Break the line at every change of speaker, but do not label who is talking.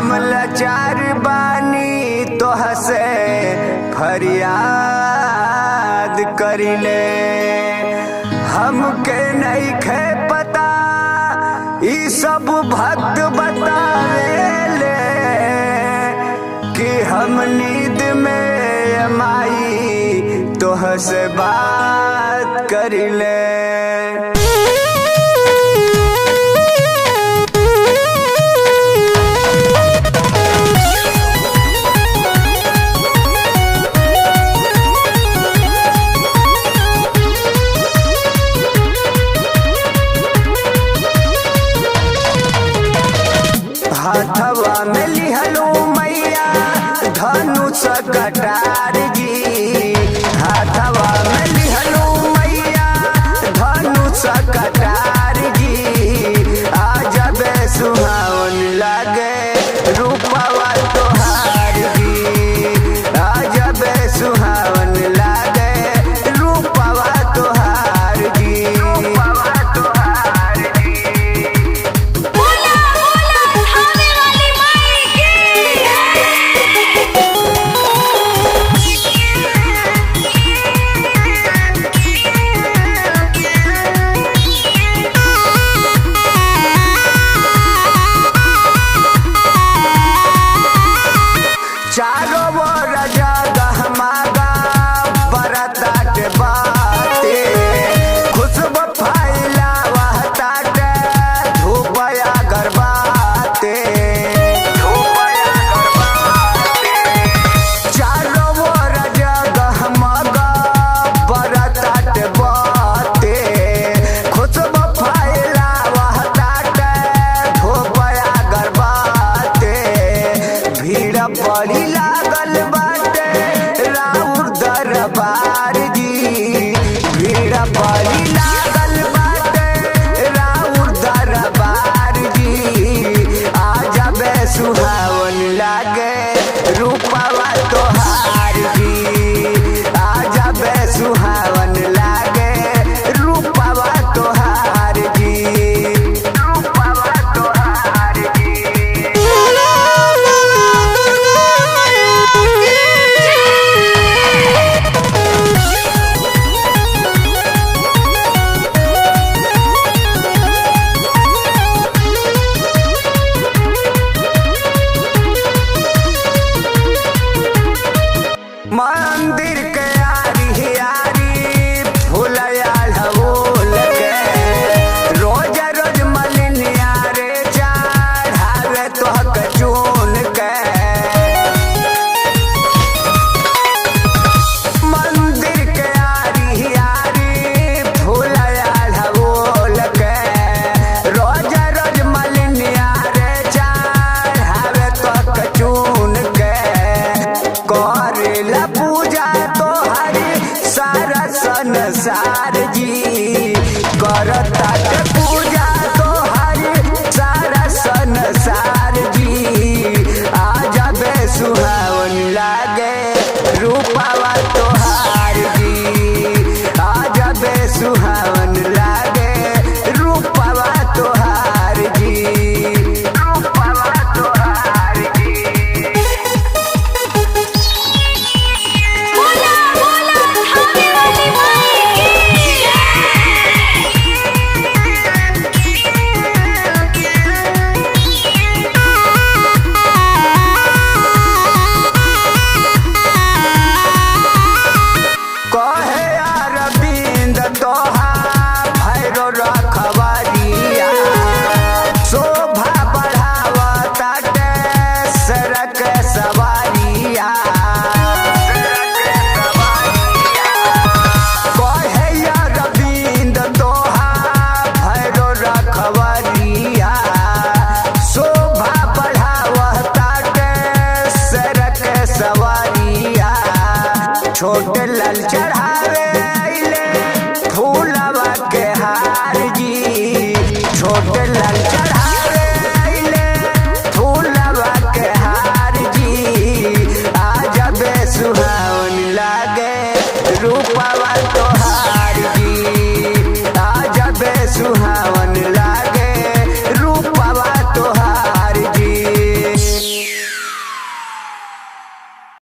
हम लाचार बानी तोह से फरियाद करिले। हमके नहीं खे पता ई सब भक्त बतावेले कि हम नींद में माई तोह से बात करिले। हाथवा में लिहलू मैया धनुष कटार जी। हाथवा में लिहलू मैया धनुष कटार जी। आज बे सुहावन लागे रूपवा तोहार जी। आज बे सुहावन लागे रूपवा तोहार जी। चारों ओर जगमगा बरतात बाटे। खुशबू फैलावताटे धूप अगरबत्ती। चारों ओर जगमगा बरतात बाटे। खुशबू फैलावताटे धूप अगरबत्ती। भीड़ बड़ी लागल बाटे राउर दरबार जी। भीड़ बड़ी लागल बाटे राउर दरबार जी। आज बे सुहावन लागे रूपवा तोहार जी। आज बे सुहावन लागे रूपवा तोहार जी। रूपवा तोहार जी। मंदिर के आरी आरी फूलया ढोल के। रोज रोज मलिनिया रे चढ़ावे तोहक चून के। मंदिर के आरी आरी फूलया ढोल के। रोज रोज मलिनिया रे चढ़ावे तोहक चून के। करेला पूजा तोहरी सारा संसार जी। करता पूजा तोहरी सारा संसार जी। आज बे सुहावन लागे रूपवा तोहार जी। आज बे सुहावन लागे रूपवा तोहार जी। रूपवा तोहार जी। कहे अरविंद तोहार भैरो रखवारिया। शोभा बढ़ावताटे सरक सवारिया। कहे अरविंद तोहार भैरो रखवारिया। शोभा बढ़ावताटे सरक सवारिया। छोट लाल चढ़ावे अइले फूलवा के हार जी। छोट लाल चढ़ावे अइले फूलवा के हार जी। आज बे सुहावन लागे रूपवा तोहार